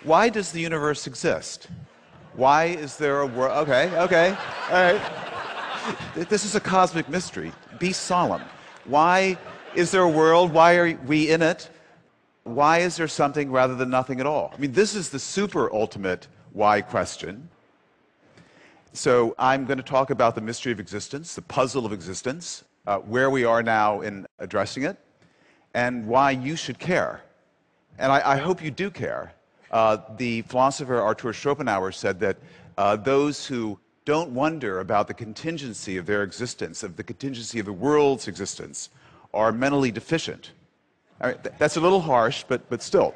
Why does the universe exist? Why is there a world? Okay, all right. This is a cosmic mystery. Be solemn. Why is there a world? Why are we in it? Why is there something rather than nothing at all? I mean, this is the super ultimate why question. So I'm going to talk about the mystery of existence, the puzzle of existence, where we are now in addressing it, and why you should care. And I hope you do care. The philosopher Arthur Schopenhauer said that those who don't wonder about the contingency of their existence, of the contingency of the world's existence, are mentally deficient. I mean, that's a little harsh, but still.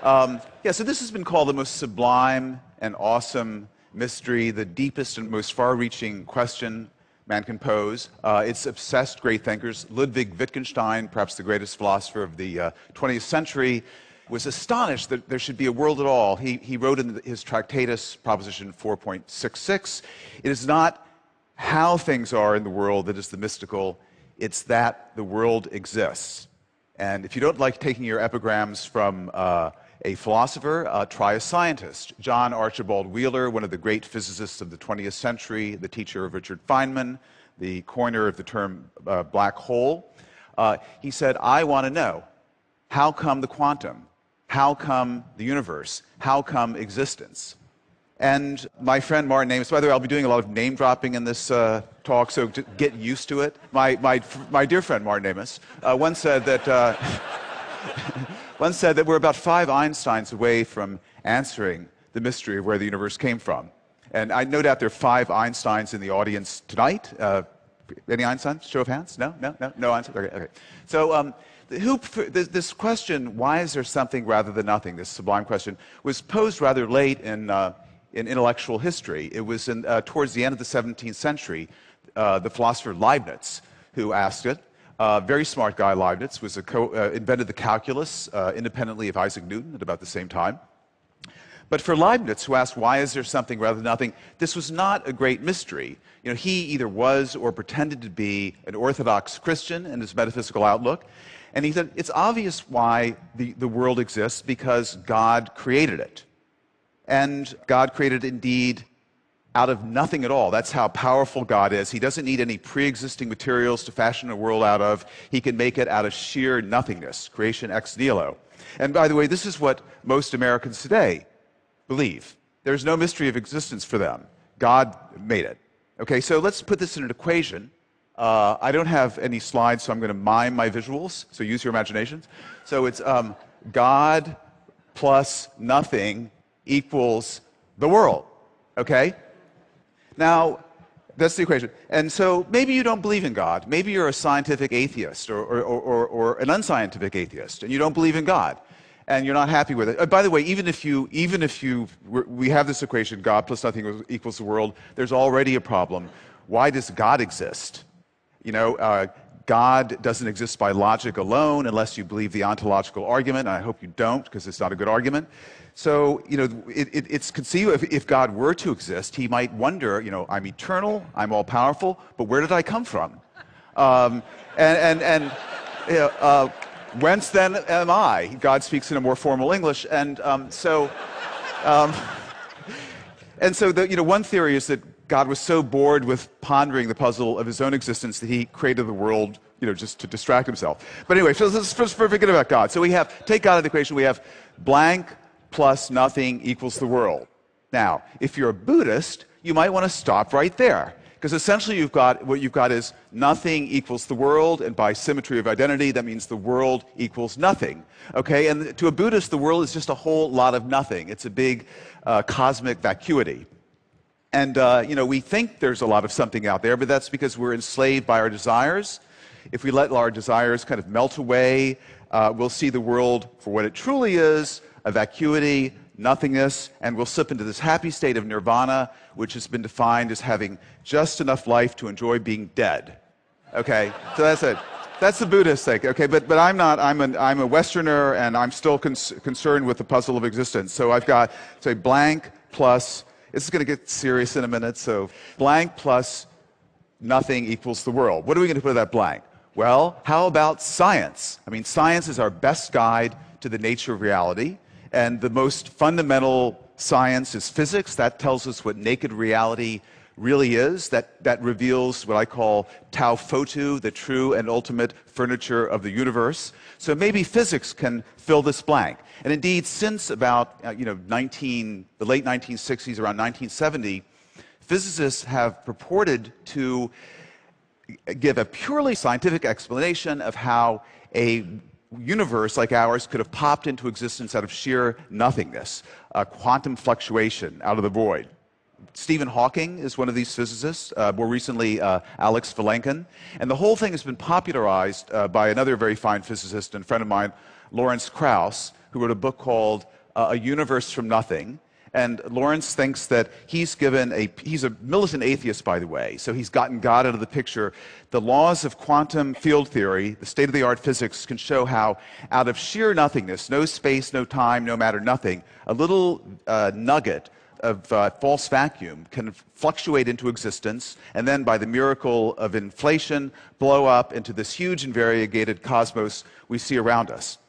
Yeah, so this has been called the most sublime and awesome mystery, the deepest and most far-reaching question man can pose. It's obsessed great thinkers. Ludwig Wittgenstein, perhaps the greatest philosopher of the 20th century, was astonished that there should be a world at all. He wrote in his Tractatus, Proposition 4.66, it is not how things are in the world that is the mystical, it's that the world exists. And if you don't like taking your epigrams from a philosopher, try a scientist. John Archibald Wheeler, one of the great physicists of the 20th century, the teacher of Richard Feynman, the coiner of the term black hole, he said, I want to know, how come the quantum? How come the universe? How come existence? And my friend Martin Amis, by the way, I'll be doing a lot of name dropping in this talk, so to get used to it. My dear friend Martin Amis once said that we're about 5 Einsteins away from answering the mystery of where the universe came from. And I no doubt there are 5 Einsteins in the audience tonight. Any Einsteins? Show of hands? No Einsteins. Okay. So this question, why is there something rather than nothing? This sublime question was posed rather late in intellectual history. It was towards the end of the 17th century. The philosopher Leibniz, who asked it, very smart guy Leibniz, was invented the calculus independently of Isaac Newton at about the same time. But for Leibniz, who asked why is there something rather than nothing, this was not a great mystery. You know, he either was or pretended to be an Orthodox Christian in his metaphysical outlook. And he said, it's obvious why the world exists, because God created it. And God created indeed out of nothing at all. That's how powerful God is. He doesn't need any pre-existing materials to fashion a world out of. He can make it out of sheer nothingness, creation ex nihilo. And by the way, this is what most Americans today believe. There's no mystery of existence for them. God made it. Okay, so let's put this in an equation. I don't have any slides, so I'm going to mime my visuals, so use your imaginations. So it's God plus nothing equals the world, okay? Now, that's the equation. And so maybe you don't believe in God. Maybe you're a scientific atheist or an unscientific atheist, and you don't believe in God, and you're not happy with it. By the way, even if we have this equation, God plus nothing equals the world, there's already a problem. Why does God exist? You know, God doesn't exist by logic alone unless you believe the ontological argument, and I hope you don't, because it's not a good argument. So, you know, it's conceivable if God were to exist, he might wonder, you know, I'm eternal, I'm all-powerful, but where did I come from? Whence then am I? God speaks in a more formal English, and so one theory is that God was so bored with pondering the puzzle of his own existence that he created the world, you know, just to distract himself. But anyway, so let's first forget about God. So take God out of the equation, we have blank plus nothing equals the world. Now, if you're a Buddhist, you might want to stop right there, because essentially what you've got is nothing equals the world, and by symmetry of identity, that means the world equals nothing. Okay, and to a Buddhist, the world is just a whole lot of nothing. It's a big cosmic vacuity. And, you know, we think there's a lot of something out there, but that's because we're enslaved by our desires. If we let our desires kind of melt away, we'll see the world for what it truly is, a vacuity, nothingness, and we'll slip into this happy state of nirvana, which has been defined as having just enough life to enjoy being dead. Okay, so that's it. That's the Buddhist thing. Okay, but I'm not. I'm a Westerner, and I'm still concerned with the puzzle of existence. So I've got, say, blank plus. This is going to get serious in a minute. So blank plus nothing equals the world. What are we going to put in that blank? Well, how about science? I mean, science is our best guide to the nature of reality. And the most fundamental science is physics. That tells us what naked reality really is. That reveals what I call tau photu, the true and ultimate furniture of the universe. So maybe physics can fill this blank. And indeed, since about the late 1960s, around 1970, physicists have purported to give a purely scientific explanation of how a universe like ours could have popped into existence out of sheer nothingness, a quantum fluctuation out of the void. Stephen Hawking is one of these physicists, more recently Alex Vilenkin. And the whole thing has been popularized by another very fine physicist and friend of mine, Lawrence Krauss, who wrote a book called A Universe from Nothing. And Lawrence thinks that he's a militant atheist, by the way, so he's gotten God out of the picture. The laws of quantum field theory, the state-of-the-art physics, can show how out of sheer nothingness, no space, no time, no matter, nothing, a little nugget of false vacuum can fluctuate into existence and then, by the miracle of inflation, blow up into this huge and variegated cosmos we see around us.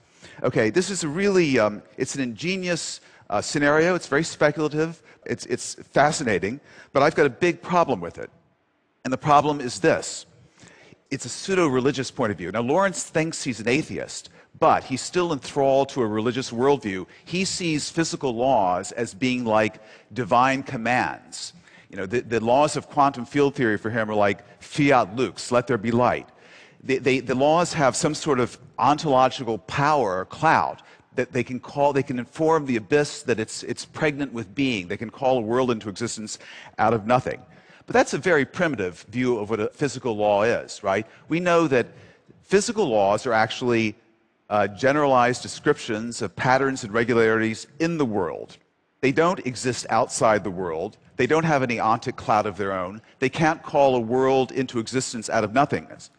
Okay, this is a really, it's an ingenious scenario. It's very speculative. It's fascinating, but I've got a big problem with it. And the problem is this. It's a pseudo-religious point of view. Now, Lawrence thinks he's an atheist, but he's still enthralled to a religious worldview. He sees physical laws as being like divine commands. You know, the laws of quantum field theory for him are like fiat lux, let there be light. The laws have some sort of ontological power or clout that they can inform the abyss that it's pregnant with being. They can call a world into existence out of nothing. But that's a very primitive view of what a physical law is, right? We know that physical laws are actually generalized descriptions of patterns and regularities in the world. They don't exist outside the world. They don't have any ontic cloud of their own. They can't call a world into existence out of nothingness.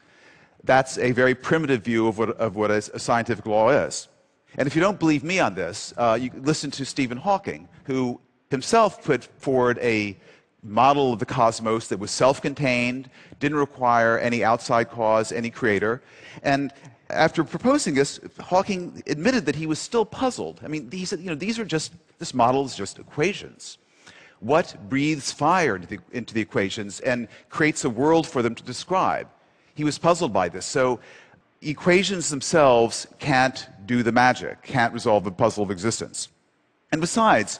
That's a very primitive view of what a scientific law is. And if you don't believe me on this, you listen to Stephen Hawking, who himself put forward a model of the cosmos that was self-contained, didn't require any outside cause, any creator. And after proposing this, Hawking admitted that he was still puzzled. I mean, this model is just equations. What breathes fire into the equations and creates a world for them to describe? He was puzzled by this. So equations themselves can't do the magic, can't resolve the puzzle of existence. And besides,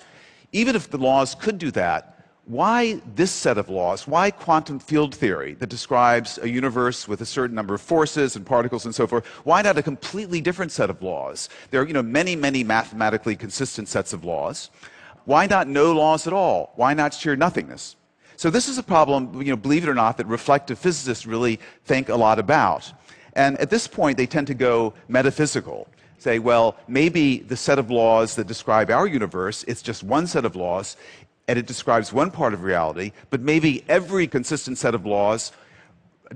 even if the laws could do that, why this set of laws? Why quantum field theory that describes a universe with a certain number of forces and particles and so forth? Why not a completely different set of laws? There are many, many mathematically consistent sets of laws. Why not no laws at all? Why not sheer nothingness? So this is a problem, believe it or not, that reflective physicists really think a lot about. And at this point, they tend to go metaphysical. Say, well, maybe the set of laws that describe our universe, it's just one set of laws, and it describes one part of reality, but maybe every consistent set of laws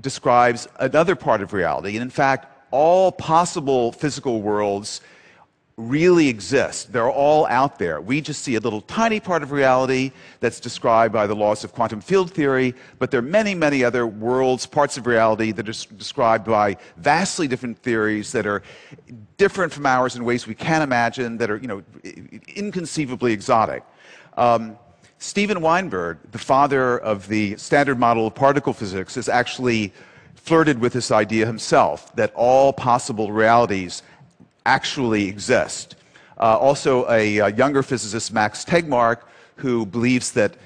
describes another part of reality. And in fact, all possible physical worlds really exist. They're all out there. We just see a little tiny part of reality that's described by the laws of quantum field theory, but there are many, many other worlds, parts of reality that are described by vastly different theories that are different from ours in ways we can't imagine, that are, inconceivably exotic. Steven Weinberg, the father of the standard model of particle physics, has actually flirted with this idea himself, that all possible realities actually exist. Also, a younger physicist, Max Tegmark, who believes that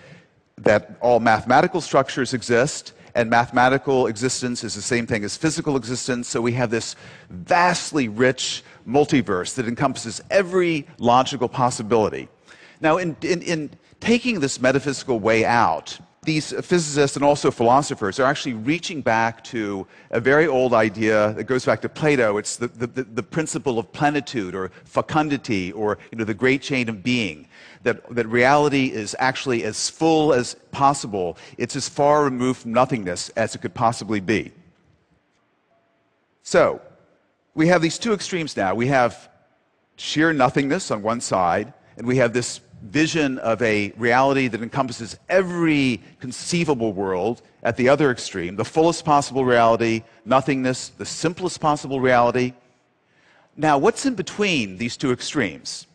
all mathematical structures exist, and mathematical existence is the same thing as physical existence. So we have this vastly rich multiverse that encompasses every logical possibility. Now, in taking this metaphysical way out, these physicists and also philosophers are actually reaching back to a very old idea that goes back to Plato. It's the principle of plenitude or fecundity, or the great chain of being, that reality is actually as full as possible. It's as far removed from nothingness as it could possibly be. So we have these two extremes now. We have sheer nothingness on one side, and we have this vision of a reality that encompasses every conceivable world at the other extreme, the fullest possible reality, nothingness, the simplest possible reality. Now, what's in between these two extremes?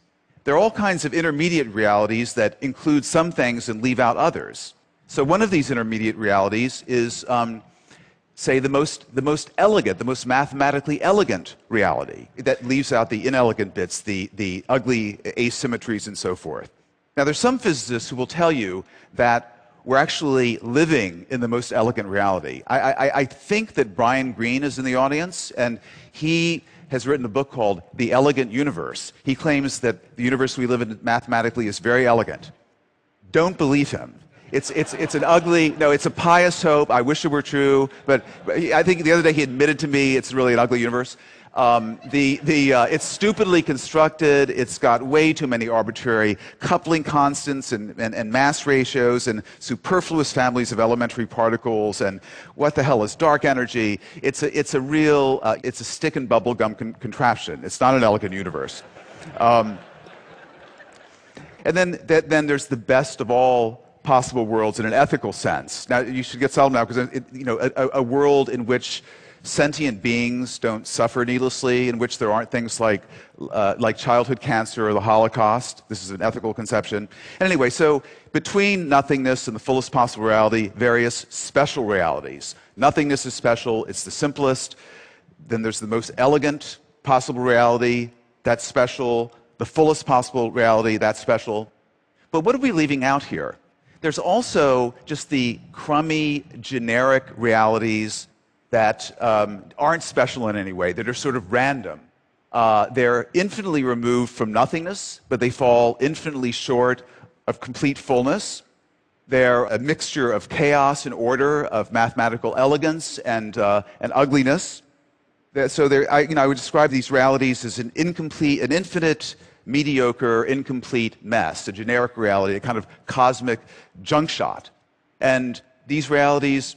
there are all kinds of intermediate realities that include some things and leave out others. So one of these intermediate realities is, say, the most elegant, the most mathematically elegant reality that leaves out the inelegant bits, the ugly asymmetries and so forth. Now, there's some physicists who will tell you that we're actually living in the most elegant reality. I think that Brian Greene is in the audience, and he has written a book called The Elegant Universe. He claims that the universe we live in mathematically is very elegant. Don't believe him. It's an ugly, no, it's a pious hope. I wish it were true, but I think the other day he admitted to me it's really an ugly universe. It's stupidly constructed. It's got way too many arbitrary coupling constants and mass ratios and superfluous families of elementary particles. And what the hell is dark energy? It's a real, it's a stick and bubblegum contraption. It's not an elegant universe. And then there's the best of all possible worlds in an ethical sense. Now, you should get settled now, because a world in which sentient beings don't suffer needlessly, in which there aren't things like childhood cancer or the Holocaust. This is an ethical conception. And anyway, so between nothingness and the fullest possible reality, various special realities. Nothingness is special, it's the simplest. Then there's the most elegant possible reality, that's special. The fullest possible reality, that's special. But what are we leaving out here? There's also just the crummy, generic realities that aren't special in any way, that are sort of random. They're infinitely removed from nothingness, but they fall infinitely short of complete fullness. They're a mixture of chaos and order, of mathematical elegance and ugliness. So I would describe these realities as an infinite, mediocre, incomplete mess, a generic reality, a kind of cosmic junk shot. And these realities,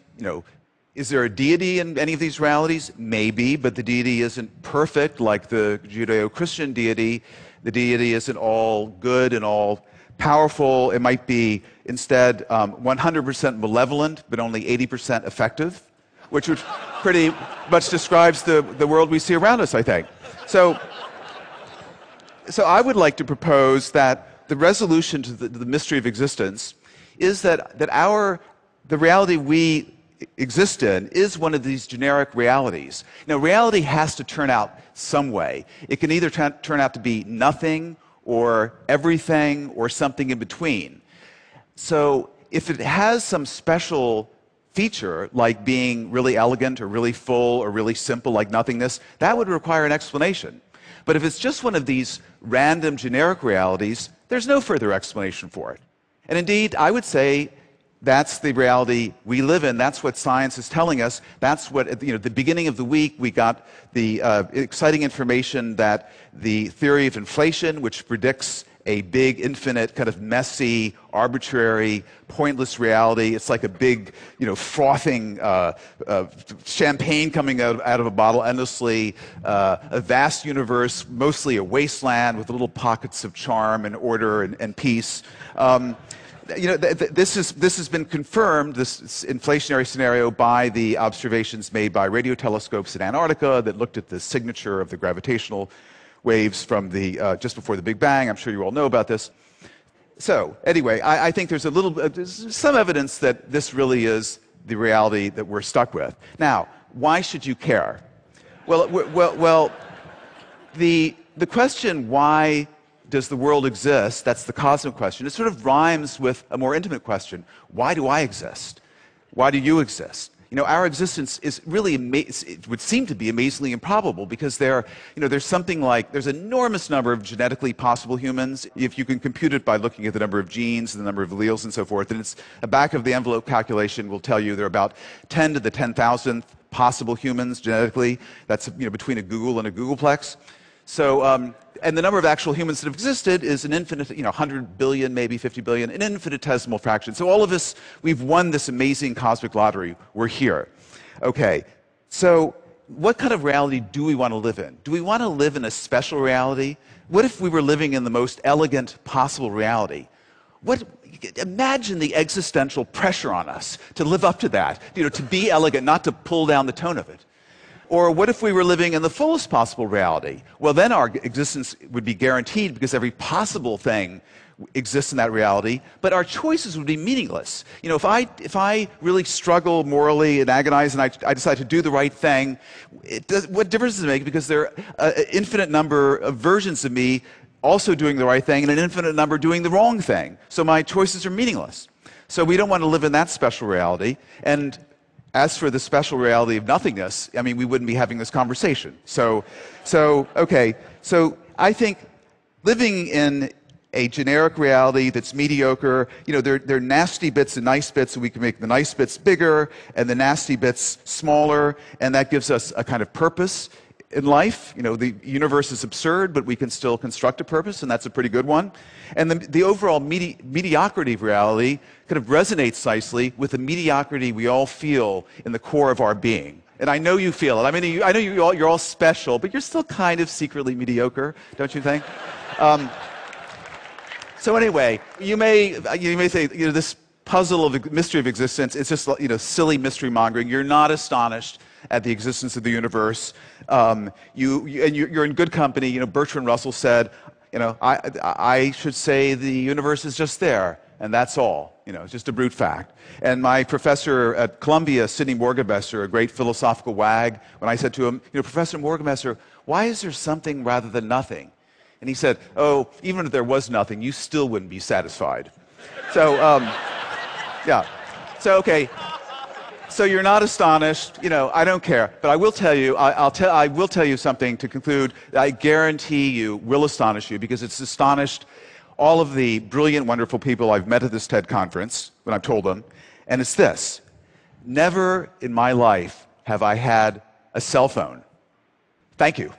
is there a deity in any of these realities? Maybe, but the deity isn't perfect like the Judeo-Christian deity. The deity isn't all good and all powerful. It might be instead 100% malevolent, but only 80% effective, which pretty much describes the world we see around us, I think. So I would like to propose that the resolution to the mystery of existence is that the reality we exist in is one of these generic realities. Now, reality has to turn out some way. It can either turn out to be nothing or everything or something in between. So if it has some special feature, like being really elegant or really full or really simple, like nothingness, that would require an explanation. But if it's just one of these random generic realities, there's no further explanation for it. And indeed, I would say that's the reality we live in. That's what science is telling us. That's what, at the beginning of the week, we got the exciting information that the theory of inflation, which predicts a big, infinite, kind of messy, arbitrary, pointless reality. It's like a big, frothing champagne coming out of a bottle endlessly, a vast universe, mostly a wasteland with little pockets of charm and order and peace. This has been confirmed, this inflationary scenario, by the observations made by radio telescopes in Antarctica that looked at the signature of the gravitational waves from just before the Big Bang. I'm sure you all know about this. So anyway, I think there's some evidence that this really is the reality that we're stuck with. Now, why should you care? Well, the question, why does the world exist? That's the cosmic question. It sort of rhymes with a more intimate question. Why do I exist? Why do you exist? Our existence is really, it would seem to be amazingly improbable, because there's an enormous number of genetically possible humans. If you can compute it by looking at the number of genes and the number of alleles and so forth, and it's a back of the envelope calculation will tell you there are about 10 to the 10,000th possible humans genetically. That's between a Google and a Googleplex. So, and the number of actual humans that have existed is an infinite, 100 billion, maybe 50 billion, an infinitesimal fraction. So all of us, we've won this amazing cosmic lottery. We're here. Okay, so what kind of reality do we want to live in? Do we want to live in a special reality? What if we were living in the most elegant possible reality? Imagine the existential pressure on us to live up to that, to be elegant, not to pull down the tone of it. Or what if we were living in the fullest possible reality? Well, then our existence would be guaranteed because every possible thing exists in that reality, but our choices would be meaningless. You know, if I really struggle morally and agonize and I decide to do the right thing, what difference does it make? Because there are an infinite number of versions of me also doing the right thing and an infinite number doing the wrong thing. So my choices are meaningless. So we don't want to live in that special reality. And as for the special reality of nothingness, I mean, we wouldn't be having this conversation. So I think living in a generic reality that's mediocre, you know, there are nasty bits and nice bits, and we can make the nice bits bigger and the nasty bits smaller, and that gives us a kind of purpose in life. You know, the universe is absurd, but we can still construct a purpose, and that's a pretty good one. And the overall mediocrity of reality kind of resonates nicely with the mediocrity we all feel in the core of our being. And I know you feel it. I mean, I know you're all special, but you're still kind of secretly mediocre, don't you think? So anyway, you may say, you know, this puzzle of mystery of existence, it's just, you know, silly mystery mongering. You're not astonished at the existence of the universe. You're in good company. You know, Bertrand Russell said, you know, I should say the universe is just there, and that's all. You know, it's just a brute fact. And my professor at Columbia, Sidney Morgenbesser, a great philosophical wag, when I said to him, you know, Professor Morgenbesser, why is there something rather than nothing? And he said, oh, even if there was nothing, you still wouldn't be satisfied. So, yeah. So, okay. So you're not astonished. You know, I don't care. But I will tell you, I will tell you something to conclude that I guarantee you will astonish you, because it's astonished all of the brilliant, wonderful people I've met at this TED conference when I've told them. And it's this: never in my life have I had a cell phone. Thank you.